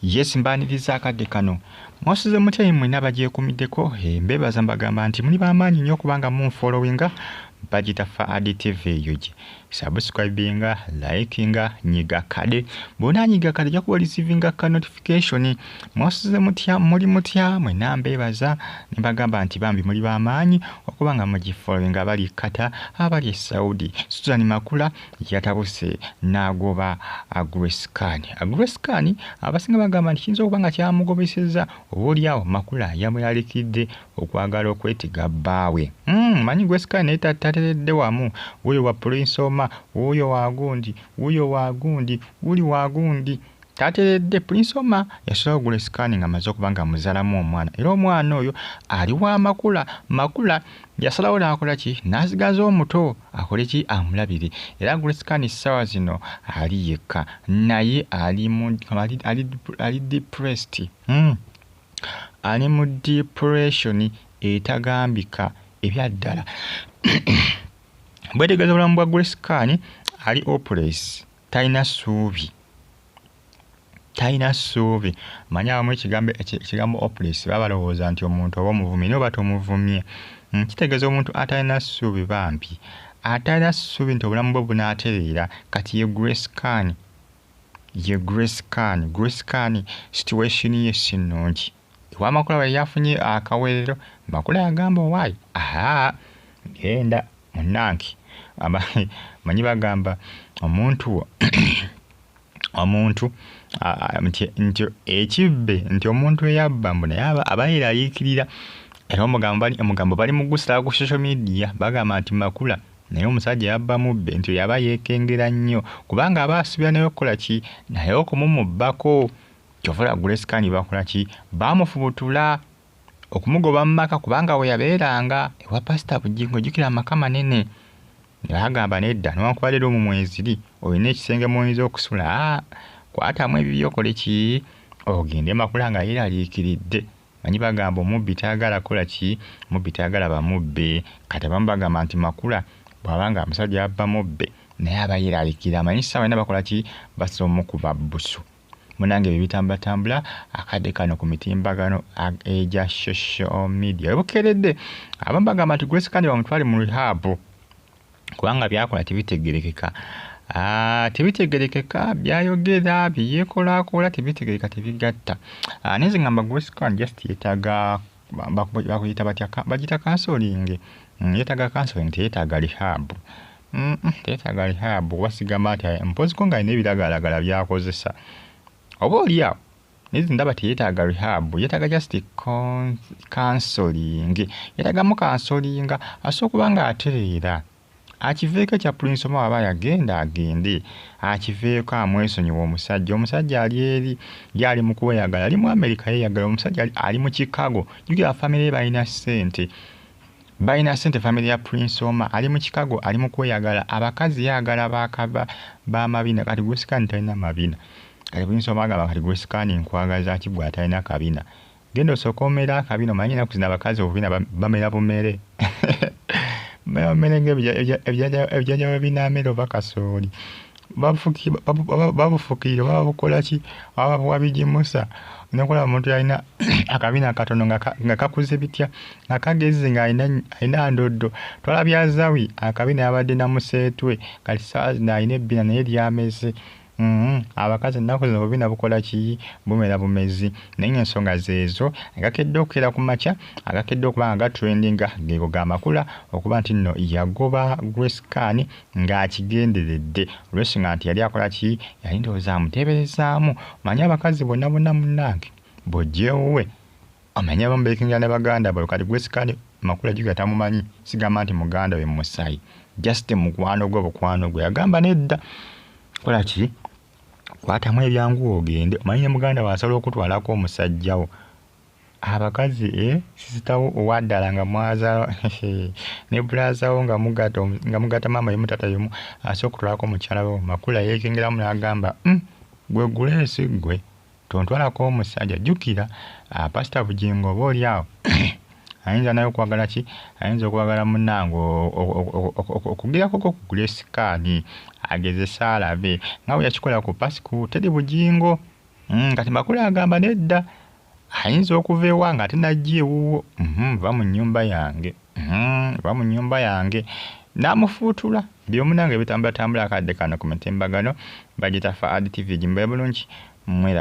Yes, mbaniriza akadde kano. Mwasuze mutya mwena bagyekumiddeko mbeebaza mbagamba nti muli b'amaanyi nnyo kubanga munfollowinga bagita Faadi TV eyo gye. Subscribinga, likinga, nyiga kade. Bw'onaa nyiga kade ojja kuba receiving ka notification. Mwasuze mutya muli mutya mwena mbeebaza ne mbagamba nti bambi muli b'amaanyi okuba nga mugifollowinga abali Kata, abali Saudi. Susan Makula yatabuse n'agoba Grace Khan. Grace Khan abasinga bagamba nti kiyinza okuba nga kyamugobesezza oboolyawo Makula yamulalikidde okwagala okwetiga bbaawe. Manyi Grace Khan naye tateredde wamu. Wuyo wa Prince Oma, wuyo wa gundi, wuyo wa gundi, wuli wa gundi. Tateredde Prince Oma yasalawo Grace Khan nga amaze okuba nga muzaalamu omwana. Era omwana oyo ali wa Makula. Makula yasalawo n'akola ki? N'azigaza omuto akole ki? Amulabire. Era Grace Khan ssaawa zino ali yekka naye ali depressed. Ali mu depression etagambika ebyaddala. Bwetegereza obulamu bwa Grace Khan ali hopeless, talina ssuubi. Manya awamu ekigambo hopeless baba balowooza nti omuntu oba omuvumye naye oba tomuvumye. Kitegeeza omuntu atalina ssuubi bambi. Atalina ssuubi nti obulamu bwe bunaatereera kati ye Grace Khan. Grace Khan situation ye si nnungi. Ewa Makula bwe yafunye akaweerero, Makula yagamba owaayi, genda munnange. Manyi bagamba omuntu nti ekibbe nti omuntu eyabba mbu naye aba yeeraliikirira. Era omugambo bali mu gusala ku social media bagamba nti Makula naye omusajja yabba mubbe nti yaba yeekengera nnyo kubanga aba asubira naye okukola ki? Naye okumumubbako. Kyovula Grace Khan bakola ki? Bamufubutula okumugoba mu maka kubanga we yabeeranga ewa Pastor Bujingo. Jjukira amaka manene. Bagamba nedda newankubadde mu mweziri olina ekisenge mw'oyinza okusula. Kwatamu ebibyo okole ki? Ogende Makula nga yeeraliikiridde. Manyi bagamba omubbi tayagala kola ki? Mubbi tayagala bamubbe. Kati abamu bagamba nti Makula bw'abanga omusajja yabba mubbe naye aba yeeraliikirira. Manyi ssaawa yonna bakola ki? Basobola omukuba bbusu. Munange bye bitambulatambula akadde kano ku mitimbagano egya social media. Bukeeredde abamu bagamba nti Grace Khan bamutwale mu rehab kubanga byakola tebitegerekeka. Tebitegerekeka byayogera byeyekolaakola tebitegereka tebigatta. Neze ngamba Grace Khan just yeetaaga bakuyita batya bagita counseling. Yeetaaga counseling teyeetaaga rehab. Teyeetaaga rehab wasigamba nti mpoziko nga alina ebiragalalagala byakozesa. Oba oliawo nezi ndaba teyeetaaga rehab, yeetaaga just counseling. Yeetaagamu counseling asobola okuba nga atereera. Akiveeko ekya Prince Oma aba yagenda agende. Akiveeko amwesonyiwa omusajja. Omusajja ali eri yali mu kweyagala. Ali mu America yeeyagala. Omusajja ali mu Chicago. Jjukira family ye balina ssente. Balina ssente family ya Prince Oma. Ali mu Chicago ali mu kweyagala. Abakazi yaagala b'amabina. Kati Grace Khan talina mabina. Kati Prince Oma agamba kati Grace Khan nkwagaza ki bwe atalina kabina. Genda osooka omera akabina omanyi ennaku zino abakazi obubina bamera bumere. Bamenenge ebijanja webinaamera oba kasooli. Babufukirire baba bukola ki? Baba wabigimusa. Nokola omuntu yalina akabina katono nga kakuze bitya nga kagezi nga alina ndoddo. Twalabya Zawi akabina yabadde namuseetwe kati ssaawa zino alina ebbina naye lyameze. Abakazi ennaku zino obubina bukola ki? Bumera bumezi. Naye ensonga zeezo agakedde okukeera ku makya agakedde okuba nga gatrendinga geego ga Makula okuba nti nno yagoba Grace Khan ng'akigenderedde olw'ensonga nti yali akola ki? Yali ndowooza amuteeberezaamu. Manyi abakazi bonna munnange bw'ojjeewuwe omanyi abamu beekingira ne baganda bwe. Kati Grace Khan Makula jjukira tamumanyi. Sigamba nti muganda we Musaayi, just mukwano gwe bukwano gwe. Yagamba nedda kola ki? Kwatamu ebyangu ogende. Omanyi ne muganda wasala okutwalako omusajjawo. Abakazi sisitawo owaddala nga mwazaala ne bulaazawo nga mugata maama yemu tata yemu asobola okutwalako mukyala we. Makula yeekengeramu n'agamba gwe Grace gwe tontwalako omusajja. Jjukira Pastor Bujingo oba oliawo ayinza naye okwagala ki? Ayinza okwagala munnange okugerako ku Grace Khan agezesa alabe nga bwe yakikola ku Pascal Teddy Bujingo. kati Makula agamba nedda ayinza okuva ewa nga ate najja ewuwo va mu nnyumba yange va mu nnyumba yange n'amufuutula byomunange bitambulatambula akadde kano ku mutimbagano bagita Faad TV gimbaye bulungi mwera